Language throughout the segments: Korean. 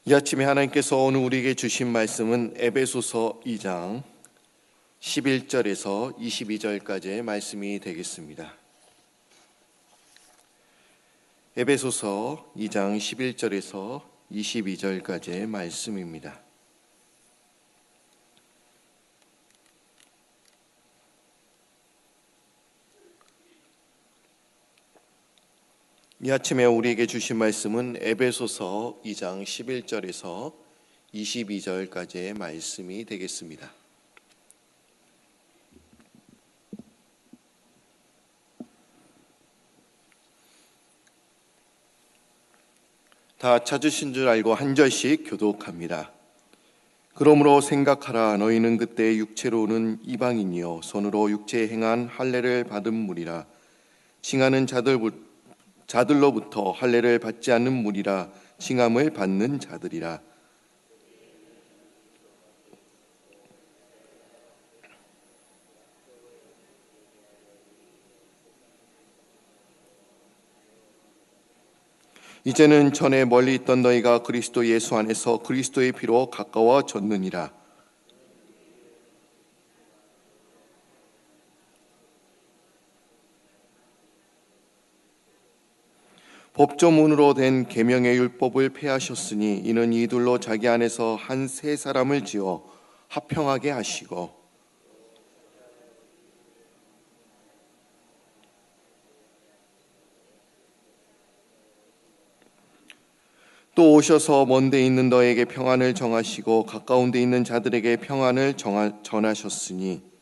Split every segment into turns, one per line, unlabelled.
이 아침에 하나님께서 오늘 우리에게 주신 말씀은 에베소서 2장 11절에서 22절까지의 말씀이 되겠습니다. 에베소서 2장 11절에서 22절까지의 말씀입니다. 이 아침에 우리에게 주신 말씀은 에베소서 2장 11절에서 22절까지의 말씀이 되겠습니다. 다 찾으신 줄 알고 한 절씩 교독합니다. 그러므로 생각하라. 너희는 그때 육체로는 이방인이요 손으로 육체에 행한 할례를 받은 무리라. 칭하는 자들로부터 할례를 받지 않는 무리라. 칭함을 받는 자들이라. 이제는 전에 멀리 있던 너희가 그리스도 예수 안에서 그리스도의 피로 가까워졌느니라. 법조문으로 된 계명의 율법을 폐하셨으니 이는 이둘로 자기 안에서 한 새 사람을 지어 화평하게 하시고 또 오셔서 먼 데 있는 너에게 평안을 정하시고 가까운 데 있는 자들에게 평안을 전하셨으니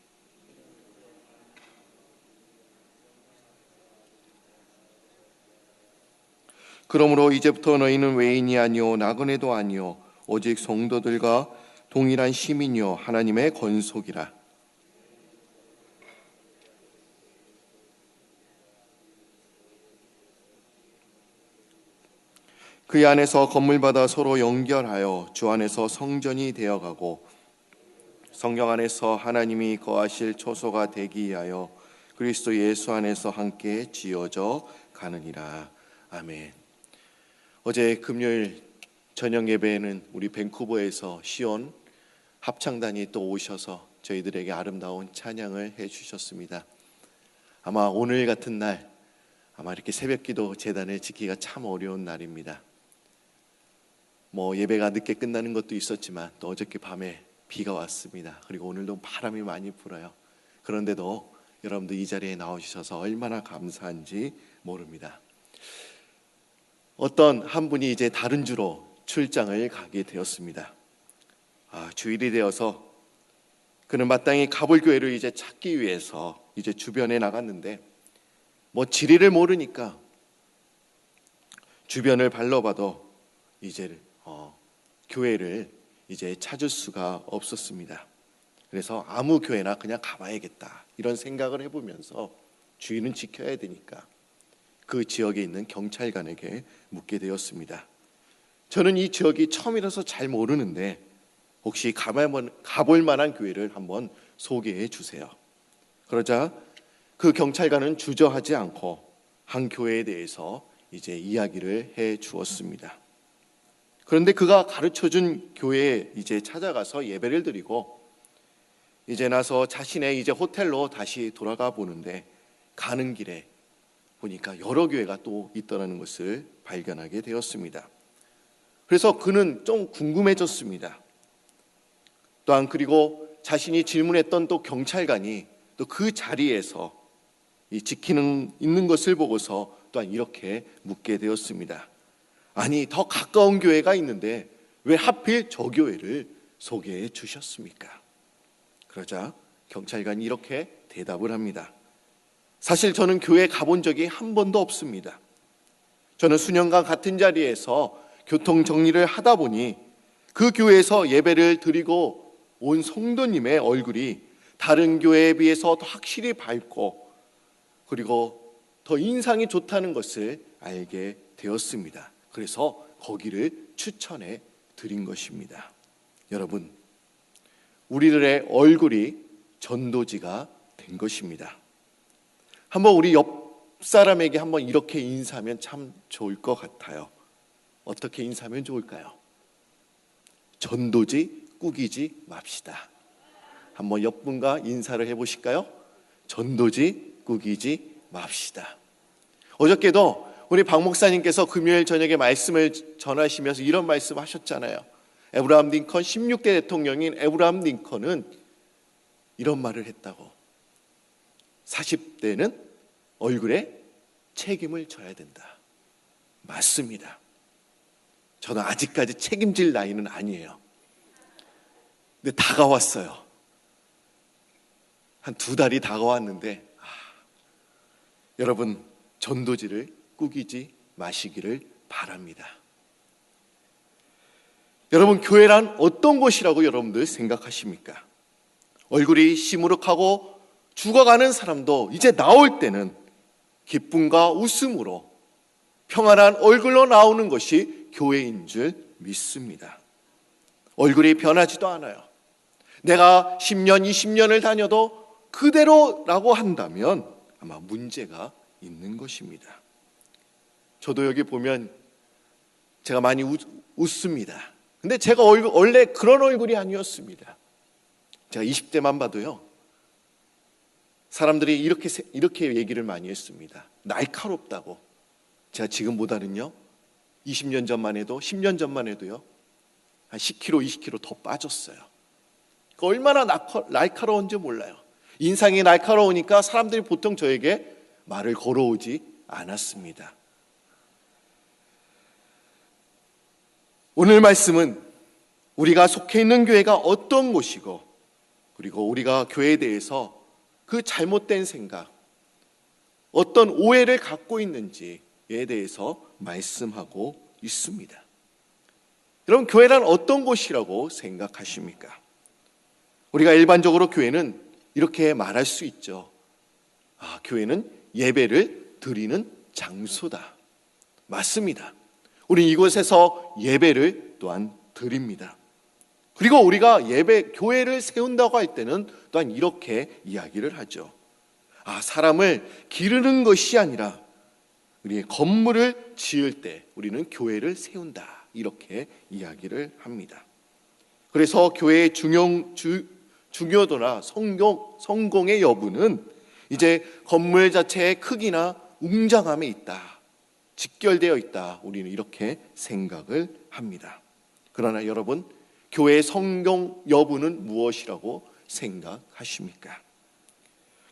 그러므로 이제부터 너희는 외인이 아니요 나그네도 아니요 오직 성도들과 동일한 시민이요 하나님의 권속이라. 그 안에서 건물받아 서로 연결하여 주 안에서 성전이 되어가고 성령 안에서 하나님이 거하실 초소가 되기 위하여 그리스도 예수 안에서 함께 지어져 가느니라. 아멘. 어제 금요일 저녁 예배에는 우리 밴쿠버에서 시온 합창단이 또 오셔서 저희들에게 아름다운 찬양을 해주셨습니다. 아마 오늘 같은 날 아마 이렇게 새벽기도 제단을 지키기가 참 어려운 날입니다. 예배가 늦게 끝나는 것도 있었지만 또 어저께 밤에 비가 왔습니다. 그리고 오늘도 바람이 많이 불어요. 그런데도 여러분들 이 자리에 나오셔서 얼마나 감사한지 모릅니다. 어떤 한 분이 이제 다른 주로 출장을 가게 되었습니다. 주일이 되어서 그는 마땅히 가볼 교회를 이제 찾기 위해서 이제 주변에 나갔는데 지리를 모르니까 주변을 발라봐도 이제 교회를 이제 찾을 수가 없었습니다. 그래서 아무 교회나 그냥 가봐야겠다 이런 생각을 해보면서 주의는 지켜야 되니까 그 지역에 있는 경찰관에게 묻게 되었습니다. 저는 이 지역이 처음이라서 잘 모르는데 혹시 가볼 만한 교회를 한번 소개해 주세요. 그러자 그 경찰관은 주저하지 않고 한 교회에 대해서 이제 이야기를 해 주었습니다. 그런데 그가 가르쳐준 교회에 이제 찾아가서 예배를 드리고 이제 나서 자신의 이제 호텔로 다시 돌아가 보는데 가는 길에 보니까 여러 교회가 또 있더라는 것을 발견하게 되었습니다. 그래서 그는 좀 궁금해졌습니다. 또한 그리고 자신이 질문했던 또 경찰관이 또 그 자리에서 지키는 있는 것을 보고서 또한 이렇게 묻게 되었습니다. 아니, 더 가까운 교회가 있는데 왜 하필 저 교회를 소개해 주셨습니까? 그러자 경찰관이 이렇게 대답을 합니다. 사실 저는 교회 가본 적이 한 번도 없습니다. 저는 수년간 같은 자리에서 교통 정리를 하다 보니 그 교회에서 예배를 드리고 온 성도님의 얼굴이 다른 교회에 비해서 더 확실히 밝고 그리고 더 인상이 좋다는 것을 알게 되었습니다. 그래서 거기를 추천해 드린 것입니다. 여러분, 우리들의 얼굴이 전도지가 된 것입니다. 한번 우리 옆 사람에게 한번 이렇게 인사하면 참 좋을 것 같아요. 어떻게 인사하면 좋을까요? 전도지 꾸기지 맙시다. 한번 옆분과 인사를 해보실까요? 전도지 꾸기지 맙시다. 어저께도 우리 박 목사님께서 금요일 저녁에 말씀을 전하시면서 이런 말씀 하셨잖아요. 에브라함 링컨, 16대 대통령인 에브라함 링컨은 이런 말을 했다고. 40대는 얼굴에 책임을 져야 된다. 맞습니다. 저는 아직까지 책임질 나이는 아니에요. 근데 다가왔어요. 한 2달이 다가왔는데 여러분 전도지를 꾸기지 마시기를 바랍니다. 여러분 교회란 어떤 곳이라고 여러분들 생각하십니까? 얼굴이 시무룩하고 죽어가는 사람도 이제 나올 때는 기쁨과 웃음으로 평안한 얼굴로 나오는 것이 교회인 줄 믿습니다. 얼굴이 변하지도 않아요. 내가 10년, 20년을 다녀도 그대로라고 한다면 아마 문제가 있는 것입니다. 저도 여기 보면 제가 많이 웃습니다. 근데 제가 원래 그런 얼굴이 아니었습니다. 제가 20대만 봐도요, 사람들이 이렇게 얘기를 많이 했습니다. 날카롭다고. 제가 지금보다는요, 20년 전만 해도, 10년 전만 해도요, 한 10kg, 20kg 더 빠졌어요. 얼마나 날카로운지 몰라요. 인상이 날카로우니까 사람들이 보통 저에게 말을 걸어오지 않았습니다. 오늘 말씀은 우리가 속해 있는 교회가 어떤 곳이고, 그리고 우리가 교회에 대해서 그 잘못된 생각, 어떤 오해를 갖고 있는지에 대해서 말씀하고 있습니다. 여러분, 교회란 어떤 곳이라고 생각하십니까? 우리가 일반적으로 교회는 이렇게 말할 수 있죠. 교회는 예배를 드리는 장소다. 맞습니다. 우리 이곳에서 예배를 또한 드립니다. 그리고 우리가 교회를 세운다고 할 때는 또한 이렇게 이야기를 하죠. 사람을 기르는 것이 아니라 우리의 건물을 지을 때 우리는 교회를 세운다. 이렇게 이야기를 합니다. 그래서 교회의 중요도나 성공의 여부는 이제 건물 자체의 크기나 웅장함에 있다. 직결되어 있다. 우리는 이렇게 생각을 합니다. 그러나 여러분, 교회의 성공 여부는 무엇이라고 생각하십니까?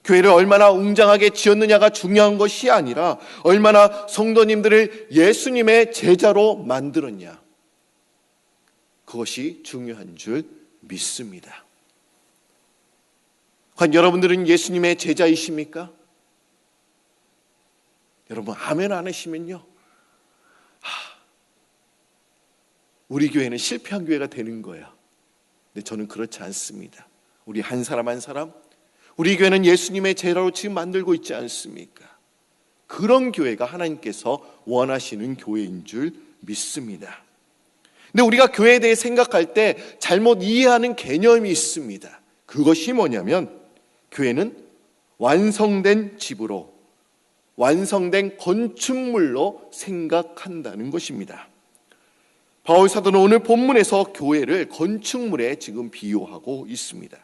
교회를 얼마나 웅장하게 지었느냐가 중요한 것이 아니라 얼마나 성도님들을 예수님의 제자로 만들었냐, 그것이 중요한 줄 믿습니다. 과연 여러분들은 예수님의 제자이십니까? 여러분 아멘 안 하시면요, 우리 교회는 실패한 교회가 되는 거예요. 근데 저는 그렇지 않습니다. 우리 한 사람 한 사람, 우리 교회는 예수님의 제자로 지금 만들고 있지 않습니까? 그런 교회가 하나님께서 원하시는 교회인 줄 믿습니다. 근데 우리가 교회에 대해 생각할 때 잘못 이해하는 개념이 있습니다. 그것이 뭐냐면 교회는 완성된 집으로, 완성된 건축물로 생각한다는 것입니다. 바울 사도는 오늘 본문에서 교회를 건축물에 지금 비유하고 있습니다.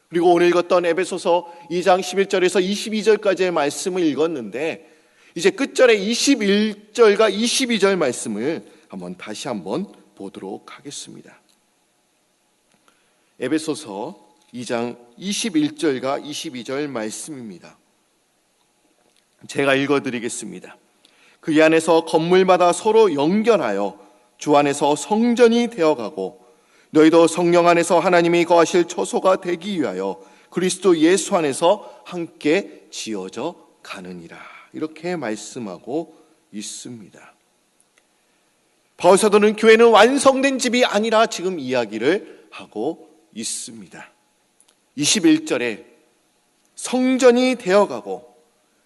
그리고 오늘 읽었던 에베소서 2장 11절에서 22절까지의 말씀을 읽었는데 이제 끝절에 21절과 22절 말씀을 다시 한번 보도록 하겠습니다. 에베소서 2장 21절과 22절 말씀입니다. 제가 읽어드리겠습니다. 그 안에서 건물마다 서로 연결하여 주 안에서 성전이 되어가고 너희도 성령 안에서 하나님이 거하실 처소가 되기 위하여 그리스도 예수 안에서 함께 지어져 가느니라. 이렇게 말씀하고 있습니다. 바울 사도는 교회는 완성된 집이 아니라 지금 이야기를 하고 있습니다. 21절에 성전이 되어가고,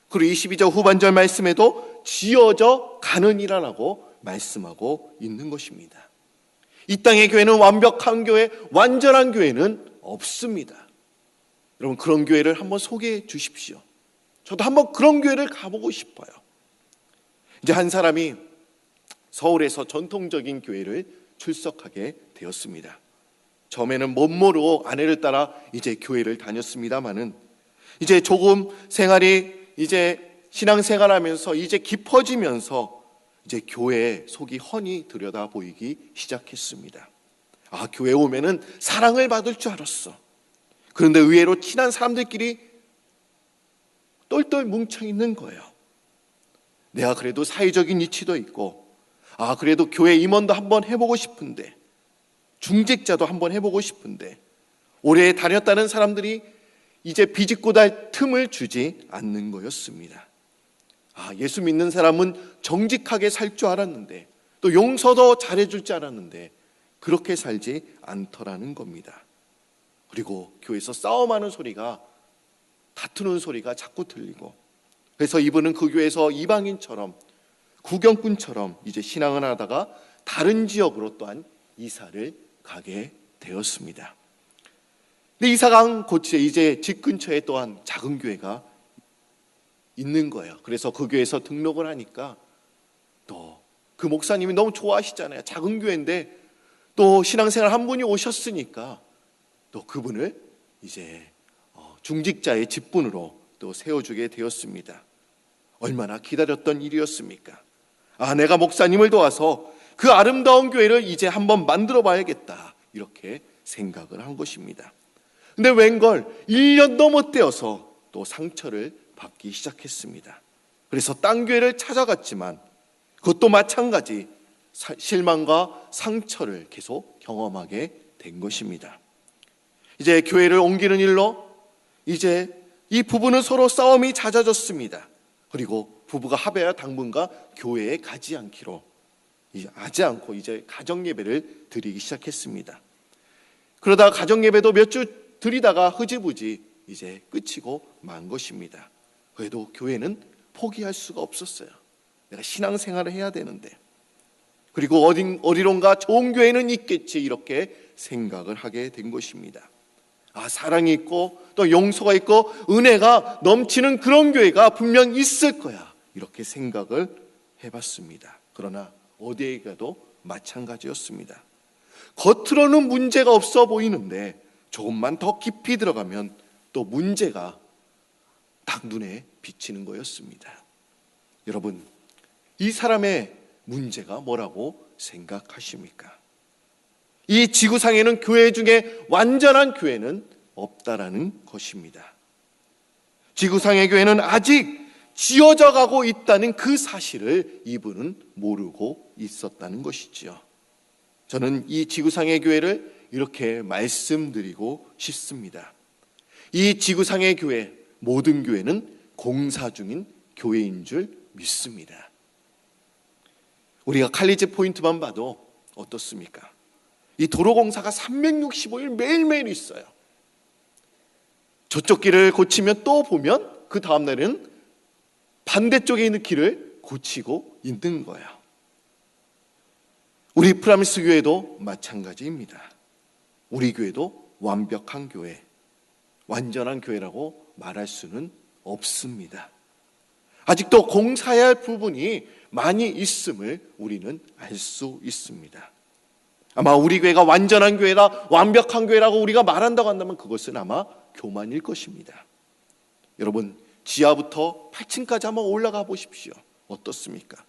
그리고 22절 후반절 말씀에도 지어져 가느니라라고 말씀하고 있는 것입니다. 이 땅의 교회는 완벽한 교회, 완전한 교회는 없습니다. 여러분 그런 교회를 한번 소개해 주십시오. 저도 한번 그런 교회를 가보고 싶어요. 이제 한 사람이 서울에서 전통적인 교회를 출석하게 되었습니다. 처음에는 멋모로 아내를 따라 이제 교회를 다녔습니다마는 이제 조금 생활이 이제 신앙생활하면서 이제 깊어지면서 이제 교회의 속이 훤히 들여다 보이기 시작했습니다. 아, 교회 오면은 사랑을 받을 줄 알았어. 그런데 의외로 친한 사람들끼리 똘똘 뭉쳐 있는 거예요. 내가 그래도 사회적인 이치도 있고, 아, 그래도 교회 임원도 한번 해보고 싶은데, 중직자도 한번 해보고 싶은데, 오래 다녔다는 사람들이 이제 비집고 달 틈을 주지 않는 거였습니다. 아, 예수 믿는 사람은 정직하게 살 줄 알았는데, 또 용서도 잘해줄 줄 알았는데, 그렇게 살지 않더라는 겁니다. 그리고 교회에서 싸움하는 소리가, 다투는 소리가 자꾸 들리고, 그래서 이분은 그 교회에서 이방인처럼, 구경꾼처럼 이제 신앙을 하다가 다른 지역으로 또한 이사를 가게 되었습니다. 근데 이사간 곳에 이제 집 근처에 또한 작은 교회가 있는 거예요. 그래서 그 교회에서 등록을 하니까 또 그 목사님이 너무 좋아하시잖아요. 작은 교회인데 또 신앙생활 한 분이 오셨으니까 또 그분을 이제 중직자의 직분으로 또 세워주게 되었습니다. 얼마나 기다렸던 일이었습니까? 아, 내가 목사님을 도와서 그 아름다운 교회를 이제 한번 만들어 봐야겠다, 이렇게 생각을 한 것입니다. 근데 웬걸 1년도 못 되어서 또 상처를 받기 시작했습니다. 그래서 딴 교회를 찾아갔지만 그것도 마찬가지 실망과 상처를 계속 경험하게 된 것입니다. 이제 교회를 옮기는 일로 이제 이 부부는 서로 싸움이 잦아졌습니다. 그리고 부부가 합의하여 당분간 교회에 가지 않기로 하지 않고 이제 가정예배를 드리기 시작했습니다. 그러다가 가정예배도 몇 주 드리다가 흐지부지 이제 끝이고 만 것입니다. 그래도 교회는 포기할 수가 없었어요. 내가 신앙생활을 해야 되는데, 그리고 어디론가 좋은 교회는 있겠지, 이렇게 생각을 하게 된 것입니다. 아, 사랑이 있고 또 용서가 있고 은혜가 넘치는 그런 교회가 분명 있을 거야, 이렇게 생각을 해봤습니다. 그러나 어디에 가도 마찬가지였습니다. 겉으로는 문제가 없어 보이는데 조금만 더 깊이 들어가면 또 문제가 딱 눈에 비치는 거였습니다. 여러분, 이 사람의 문제가 뭐라고 생각하십니까? 이 지구상에는 교회 중에 완전한 교회는 없다라는 것입니다. 지구상의 교회는 아직 지어져 가고 있다는 그 사실을 이분은 모르고 있었다는 것이지요. 저는 이 지구상의 교회를 이렇게 말씀드리고 싶습니다. 이 지구상의 교회, 모든 교회는 공사 중인 교회인 줄 믿습니다. 우리가 칼리지 포인트만 봐도 어떻습니까? 이 도로공사가 365일 매일매일 있어요. 저쪽 길을 고치면 또 보면 그 다음날에는 반대쪽에 있는 길을 고치고 있는 거예요. 우리 프라미스 교회도 마찬가지입니다. 우리 교회도 완벽한 교회, 완전한 교회라고 말할 수는 없습니다. 아직도 공사해야 할 부분이 많이 있음을 우리는 알 수 있습니다. 아마 우리 교회가 완전한 교회라, 완벽한 교회라고 우리가 말한다고 한다면 그것은 아마 교만일 것입니다. 여러분, 지하부터 8층까지 한번 올라가 보십시오. 어떻습니까?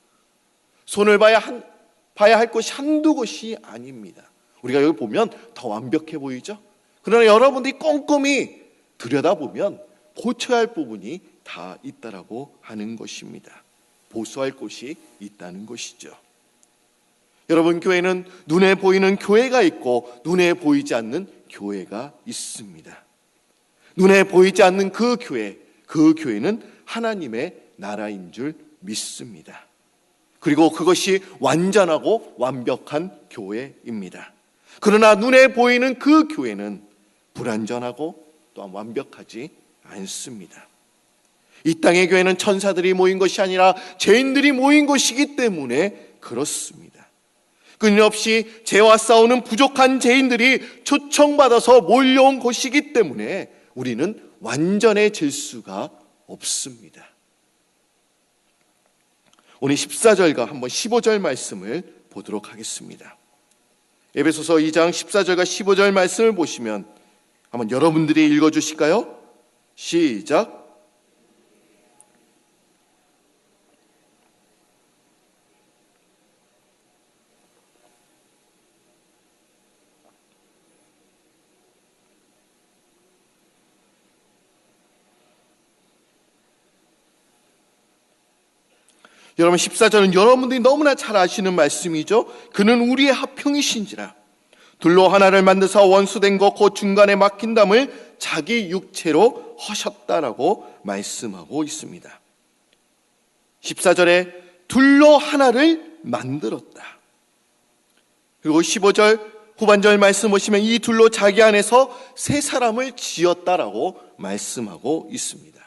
손을 봐야 할 곳이 한두 곳이 아닙니다. 우리가 여기 보면 더 완벽해 보이죠? 그러나 여러분들이 꼼꼼히 들여다보면 고쳐야 할 부분이 다 있다라고 하는 것입니다. 보수할 곳이 있다는 것이죠. 여러분, 교회는 눈에 보이는 교회가 있고 눈에 보이지 않는 교회가 있습니다. 눈에 보이지 않는 그 교회는 하나님의 나라인 줄 믿습니다. 그리고 그것이 완전하고 완벽한 교회입니다. 그러나 눈에 보이는 그 교회는 불완전하고 또한 완벽하지 않습니다. 이 땅의 교회는 천사들이 모인 것이 아니라 죄인들이 모인 곳이기 때문에 그렇습니다. 끊임없이 죄와 싸우는 부족한 죄인들이 초청받아서 몰려온 곳이기 때문에 우리는 완전해질 수가 없습니다. 오늘 14절과 한번 15절 말씀을 보도록 하겠습니다. 에베소서 2장 14절과 15절 말씀을 보시면 한번 여러분들이 읽어주실까요? 시작. 여러분 14절은 여러분들이 너무나 잘 아시는 말씀이죠. 그는 우리의 화평이신지라 둘로 하나를 만드사 원수된 것 곧 중간에 막힌 담을 자기 육체로 허셨다라고 말씀하고 있습니다. 14절에 둘로 하나를 만들었다. 그리고 15절 후반절 말씀 보시면 이 둘로 자기 안에서 새 사람을 지었다라고 말씀하고 있습니다.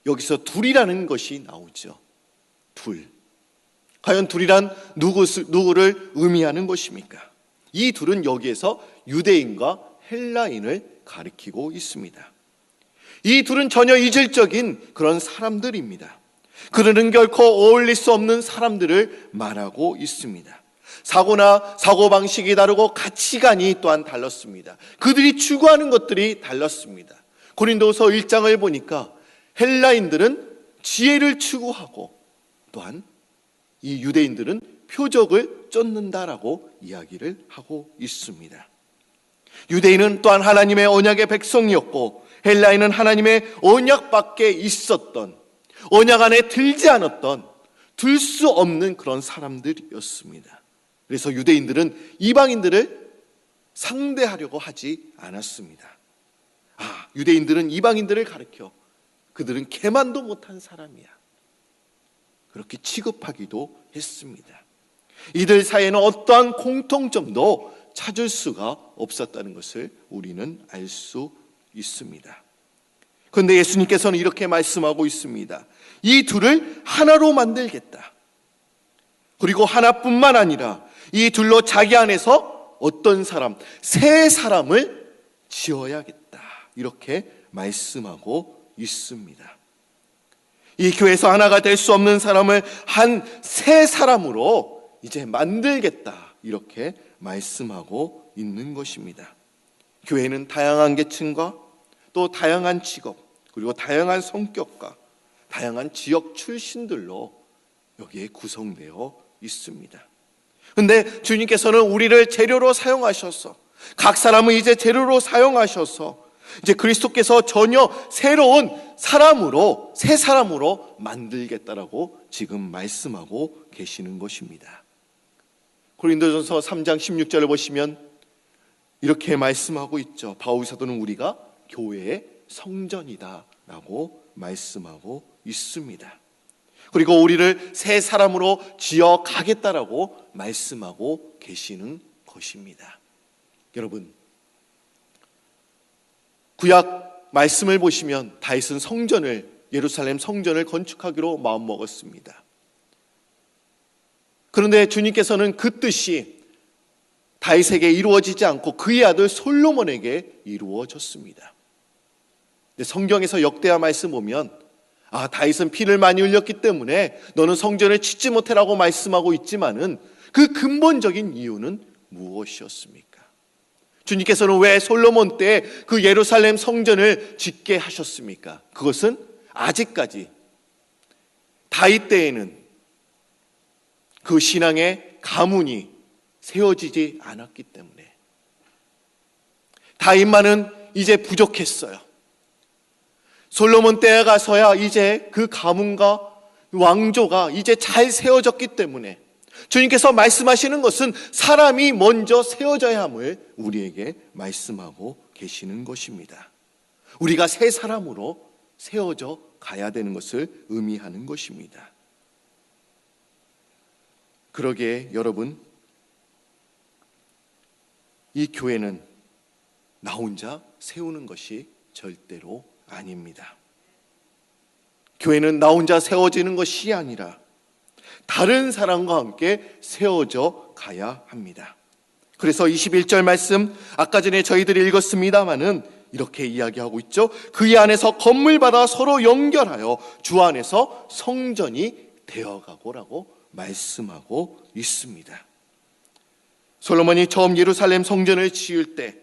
여기서 둘이라는 것이 나오죠. 둘. 과연 둘이란 누구를 의미하는 것입니까? 이 둘은 여기에서 유대인과 헬라인을 가리키고 있습니다. 이 둘은 전혀 이질적인 그런 사람들입니다. 그들은 결코 어울릴 수 없는 사람들을 말하고 있습니다. 사고나 사고방식이 다르고 가치관이 또한 달랐습니다. 그들이 추구하는 것들이 달랐습니다. 고린도서 1장을 보니까 헬라인들은 지혜를 추구하고 또한 이 유대인들은 표적을 쫓는다라고 이야기를 하고 있습니다. 유대인은 또한 하나님의 언약의 백성이었고 헬라인은 하나님의 언약 밖에 있었던 언약 안에 들지 않았던 들 수 없는 그런 사람들이었습니다. 그래서 유대인들은 이방인들을 상대하려고 하지 않았습니다. 유대인들은 이방인들을 가리켜 그들은 개만도 못한 사람이야 그렇게 취급하기도 했습니다. 이들 사이에는 어떠한 공통점도 찾을 수가 없었다는 것을 우리는 알 수 있습니다. 그런데 예수님께서는 이렇게 말씀하고 있습니다. 이 둘을 하나로 만들겠다. 그리고 하나뿐만 아니라 이 둘로 자기 안에서 어떤 사람, 새 사람을 지어야겠다. 이렇게 말씀하고 있습니다. 이 교회에서 하나가 될 수 없는 사람을 한 새 사람으로 이제 만들겠다. 이렇게 말씀하고 있는 것입니다. 교회는 다양한 계층과 또 다양한 직업 그리고 다양한 성격과 다양한 지역 출신들로 여기에 구성되어 있습니다. 그런데 주님께서는 우리를 재료로 사용하셔서 각 사람을 이제 재료로 사용하셔서 이제 그리스도께서 전혀 새로운 사람으로 새 사람으로 만들겠다라고 지금 말씀하고 계시는 것입니다. 고린도전서 3장 16절을 보시면 이렇게 말씀하고 있죠. 바울 사도는 우리가 교회의 성전이다라고 말씀하고 있습니다. 그리고 우리를 새 사람으로 지어 가겠다라고 말씀하고 계시는 것입니다. 여러분, 구약 말씀을 보시면 다윗은 예루살렘 성전을 건축하기로 마음먹었습니다. 그런데 주님께서는 그 뜻이 다윗에게 이루어지지 않고 그의 아들 솔로몬에게 이루어졌습니다. 성경에서 역대하 말씀 보면 다윗은 피를 많이 흘렸기 때문에 너는 성전을 짓지 못해라고 말씀하고 있지만은 그 근본적인 이유는 무엇이었습니까? 주님께서는 왜 솔로몬 때 그 예루살렘 성전을 짓게 하셨습니까? 그것은 아직까지 다윗 때에는 그 신앙의 가문이 세워지지 않았기 때문에 다윗만은 이제 부족했어요. 솔로몬 때에 가서야 이제 그 가문과 왕조가 이제 잘 세워졌기 때문에 주님께서 말씀하시는 것은 사람이 먼저 세워져야 함을 우리에게 말씀하고 계시는 것입니다. 우리가 새 사람으로 세워져 가야 되는 것을 의미하는 것입니다. 그러기에 여러분, 이 교회는 나 혼자 세우는 것이 절대로 아닙니다. 교회는 나 혼자 세워지는 것이 아니라 다른 사람과 함께 세워져 가야 합니다. 그래서 21절 말씀 아까 전에 저희들이 읽었습니다마는 이렇게 이야기하고 있죠. 그의 안에서 건물마다 서로 연결하여 주 안에서 성전이 되어가고라고 말씀하고 있습니다. 솔로몬이 처음 예루살렘 성전을 지을 때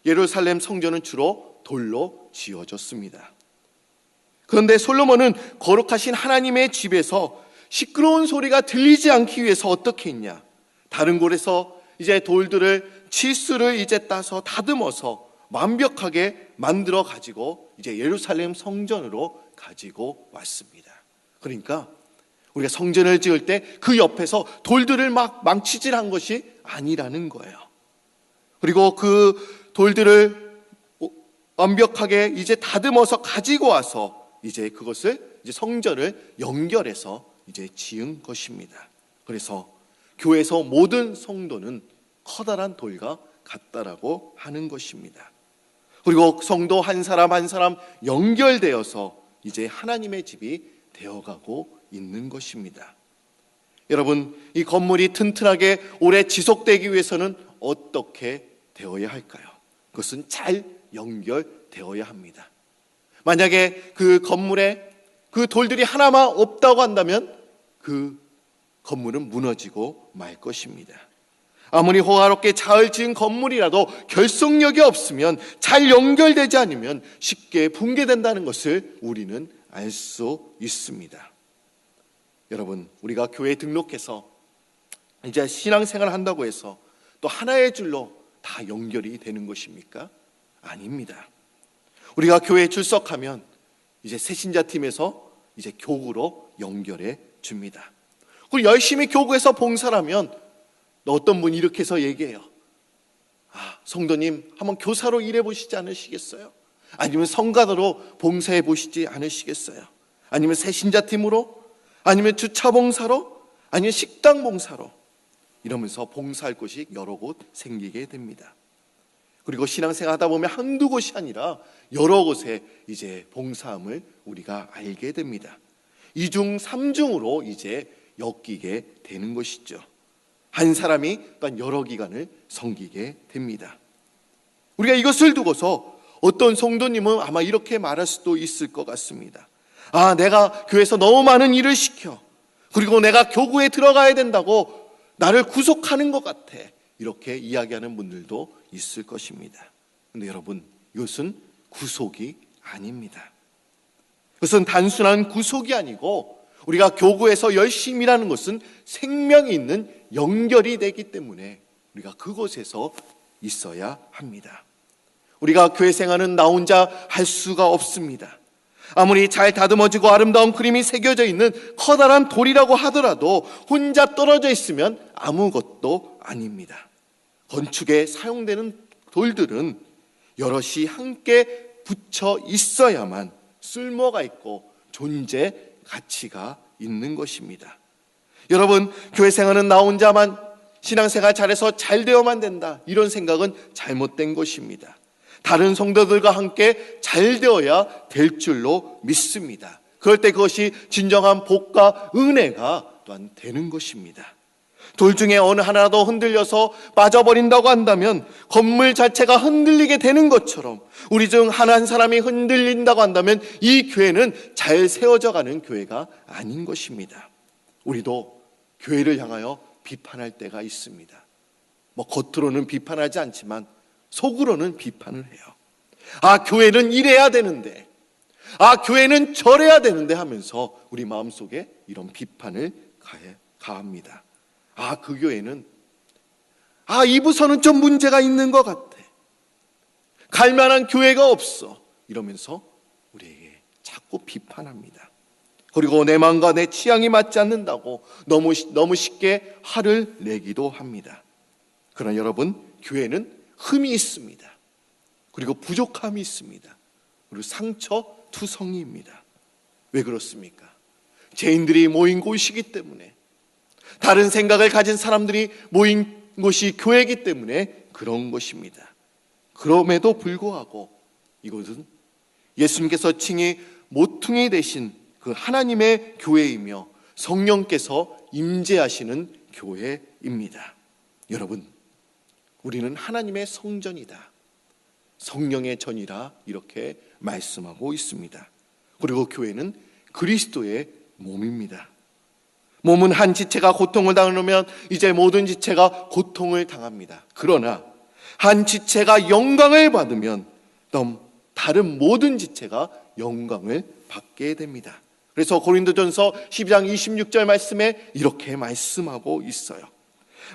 예루살렘 성전은 주로 돌로 지어졌습니다. 그런데 솔로몬은 거룩하신 하나님의 집에서 시끄러운 소리가 들리지 않기 위해서 어떻게 했냐? 다른 곳에서 이제 돌들을 치수를 이제 따서 다듬어서 완벽하게 만들어 가지고 이제 예루살렘 성전으로 가지고 왔습니다. 그러니까 우리가 성전을 지을 때 그 옆에서 돌들을 막 망치질한 것이 아니라는 거예요. 그리고 그 돌들을 완벽하게 이제 다듬어서 가지고 와서 이제 그것을 이제 성전을 연결해서 이제 지은 것입니다. 그래서 교회에서 모든 성도는 커다란 돌과 같다라고 하는 것입니다. 그리고 성도 한 사람 한 사람 연결되어서 이제 하나님의 집이 되어가고 있는 것입니다. 여러분, 이 건물이 튼튼하게 오래 지속되기 위해서는 어떻게 되어야 할까요? 그것은 잘 연결되어야 합니다. 만약에 그 건물에 그 돌들이 하나만 없다고 한다면 그 건물은 무너지고 말 것입니다. 아무리 호화롭게 잘 지은 건물이라도 결속력이 없으면, 잘 연결되지 않으면 쉽게 붕괴된다는 것을 우리는 알 수 있습니다. 여러분, 우리가 교회에 등록해서 이제 신앙생활을 한다고 해서 또 하나의 줄로 다 연결이 되는 것입니까? 아닙니다. 우리가 교회에 출석하면 이제 새신자팀에서 이제 교구로 연결해 줍니다. 그리고 열심히 교구에서 봉사하면 어떤 분이 이렇게 해서 얘기해요. 성도님 한번 교사로 일해 보시지 않으시겠어요? 아니면 성가대로 봉사해 보시지 않으시겠어요? 아니면 새신자팀으로? 아니면 주차 봉사로? 아니면 식당 봉사로? 이러면서 봉사할 곳이 여러 곳 생기게 됩니다. 그리고 신앙생활 하다 보면 한두 곳이 아니라 여러 곳에 이제 봉사함을 우리가 알게 됩니다. 2중 3중으로 이제 엮이게 되는 것이죠. 한 사람이 또한 여러 기관을 섬기게 됩니다. 우리가 이것을 두고서 어떤 성도님은 아마 이렇게 말할 수도 있을 것 같습니다. 내가 교회에서 너무 많은 일을 시켜, 그리고 내가 교구에 들어가야 된다고 나를 구속하는 것 같아, 이렇게 이야기하는 분들도 있을 것입니다. 그런데 여러분, 이것은 구속이 아닙니다. 그것은 단순한 구속이 아니고 우리가 교구에서 열심히 일하는 것은 생명이 있는 연결이 되기 때문에 우리가 그곳에서 있어야 합니다. 우리가 교회 생활은 나 혼자 할 수가 없습니다. 아무리 잘 다듬어지고 아름다운 그림이 새겨져 있는 커다란 돌이라고 하더라도 혼자 떨어져 있으면 아무것도 아닙니다. 건축에 사용되는 돌들은 여럿이 함께 붙여 있어야만 쓸모가 있고 존재 가치가 있는 것입니다. 여러분, 교회 생활은 나 혼자만 신앙생활 잘해서 잘 되어만 된다, 이런 생각은 잘못된 것입니다. 다른 성도들과 함께 잘 되어야 될 줄로 믿습니다. 그럴 때 그것이 진정한 복과 은혜가 또한 되는 것입니다. 돌 중에 어느 하나라도 흔들려서 빠져버린다고 한다면 건물 자체가 흔들리게 되는 것처럼 우리 중 한 사람이 흔들린다고 한다면 이 교회는 잘 세워져 가는 교회가 아닌 것입니다. 우리도 교회를 향하여 비판할 때가 있습니다. 겉으로는 비판하지 않지만 속으로는 비판을 해요. 교회는 이래야 되는데, 교회는 저래야 되는데 하면서 우리 마음속에 이런 비판을 가합니다. 그 교회는 이 부서는 좀 문제가 있는 것 같아, 갈 만한 교회가 없어, 이러면서 우리에게 자꾸 비판합니다. 그리고 내 마음과 내 취향이 맞지 않는다고 너무 쉽게 화를 내기도 합니다. 그러나 여러분, 교회는 흠이 있습니다. 그리고 부족함이 있습니다. 그리고 상처투성이입니다. 왜 그렇습니까? 죄인들이 모인 곳이기 때문에, 다른 생각을 가진 사람들이 모인 곳이 교회이기 때문에 그런 것입니다. 그럼에도 불구하고 이곳은 예수님께서 칭히 모퉁이 되신 그 하나님의 교회이며 성령께서 임재하시는 교회입니다. 여러분, 우리는 하나님의 성전이다, 성령의 전이라, 이렇게 말씀하고 있습니다. 그리고 교회는 그리스도의 몸입니다. 몸은 한 지체가 고통을 당하면 이제 모든 지체가 고통을 당합니다. 그러나 한 지체가 영광을 받으면 또 다른 모든 지체가 영광을 받게 됩니다. 그래서 고린도전서 12장 26절 말씀에 이렇게 말씀하고 있어요.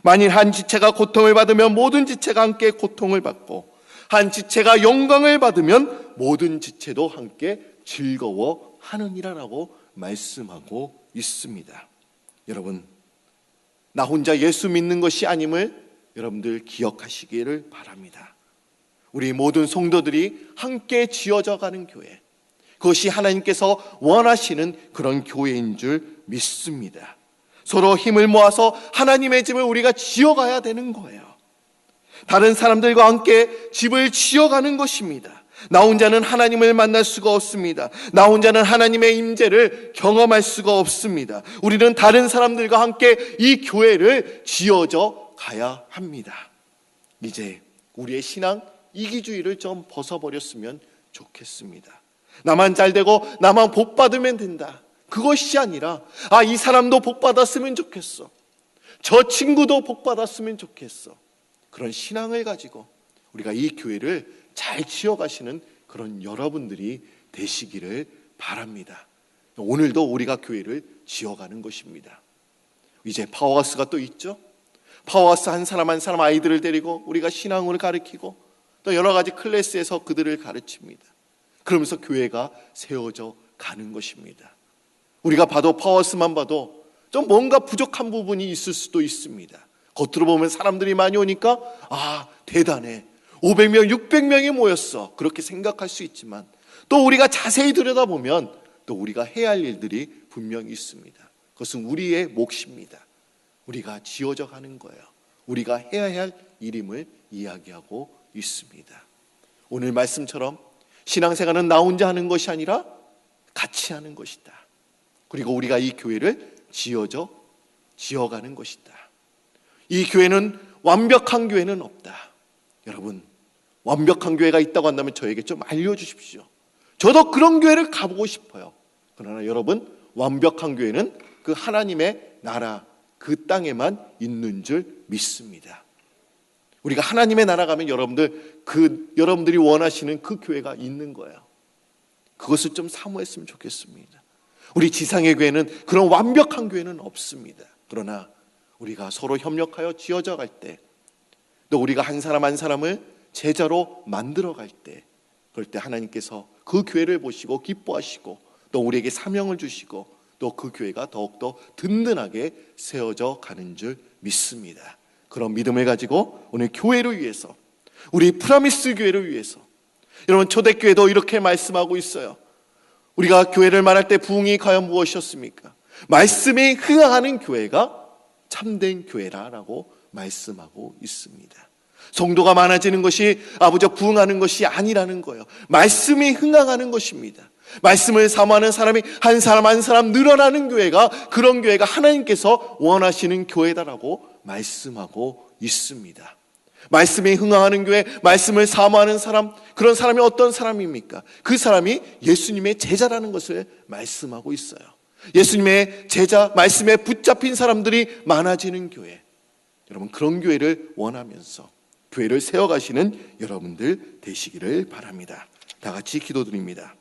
만일 한 지체가 고통을 받으면 모든 지체가 함께 고통을 받고, 한 지체가 영광을 받으면 모든 지체도 함께 즐거워하느니라라고 말씀하고 있습니다. 여러분, 나 혼자 예수 믿는 것이 아님을 여러분들 기억하시기를 바랍니다. 우리 모든 성도들이 함께 지어져 가는 교회, 그것이 하나님께서 원하시는 그런 교회인 줄 믿습니다. 서로 힘을 모아서 하나님의 집을 우리가 지어가야 되는 거예요. 다른 사람들과 함께 집을 지어가는 것입니다. 나 혼자는 하나님을 만날 수가 없습니다. 나 혼자는 하나님의 임재를 경험할 수가 없습니다. 우리는 다른 사람들과 함께 이 교회를 지어져 가야 합니다. 이제 우리의 신앙 이기주의를 좀 벗어버렸으면 좋겠습니다. 나만 잘 되고 나만 복 받으면 된다, 그것이 아니라 이 사람도 복 받았으면 좋겠어, 저 친구도 복 받았으면 좋겠어, 그런 신앙을 가지고 우리가 이 교회를 잘 지어가시는 그런 여러분들이 되시기를 바랍니다. 오늘도 우리가 교회를 지어가는 것입니다. 이제 파워하우스가 또 있죠. 파워하우스 한 사람 한 사람 아이들을 데리고 우리가 신앙을 가르치고 또 여러 가지 클래스에서 그들을 가르칩니다. 그러면서 교회가 세워져 가는 것입니다. 우리가 봐도 파워하우스만 봐도 좀 뭔가 부족한 부분이 있을 수도 있습니다. 겉으로 보면 사람들이 많이 오니까 대단해, 500명 600명이 모였어, 그렇게 생각할 수 있지만 또 우리가 자세히 들여다보면 또 우리가 해야 할 일들이 분명히 있습니다. 그것은 우리의 몫입니다. 우리가 지어져 가는 거예요. 우리가 해야 할 일임을 이야기하고 있습니다. 오늘 말씀처럼 신앙생활은 나 혼자 하는 것이 아니라 같이 하는 것이다. 그리고 우리가 이 교회를 지어가는 것이다. 이 교회는 완벽한 교회는 없다. 여러분, 완벽한 교회가 있다고 한다면 저에게 좀 알려주십시오. 저도 그런 교회를 가보고 싶어요. 그러나 여러분, 완벽한 교회는 그 하나님의 나라, 그 땅에만 있는 줄 믿습니다. 우리가 하나님의 나라 가면 여러분들이 원하시는 그 교회가 있는 거예요. 그것을 좀 사모했으면 좋겠습니다. 우리 지상의 교회는 그런 완벽한 교회는 없습니다. 그러나 우리가 서로 협력하여 지어져 갈 때, 또 우리가 한 사람 한 사람을 제자로 만들어 갈 때, 그럴 때 하나님께서 그 교회를 보시고 기뻐하시고 또 우리에게 사명을 주시고 또 그 교회가 더욱더 든든하게 세워져 가는 줄 믿습니다. 그런 믿음을 가지고 오늘 교회를 위해서, 우리 프라미스 교회를 위해서, 여러분 초대교회도 이렇게 말씀하고 있어요. 우리가 교회를 말할 때 부흥이 과연 무엇이었습니까? 말씀이 흥하는 교회가 참된 교회라고 말씀하고 있습니다. 성도가 많아지는 것이 부흥하는 것이 아니라는 거예요. 말씀이 흥하는 것입니다. 말씀을 사모하는 사람이 한 사람 한 사람 늘어나는 교회가, 그런 교회가 하나님께서 원하시는 교회다라고 말씀하고 있습니다. 말씀이 흥하는 교회, 말씀을 사모하는 사람, 그런 사람이 어떤 사람입니까? 그 사람이 예수님의 제자라는 것을 말씀하고 있어요. 예수님의 제자, 말씀에 붙잡힌 사람들이 많아지는 교회, 여러분 그런 교회를 원하면서 교회를 세워가시는 여러분들 되시기를 바랍니다. 다 같이 기도드립니다.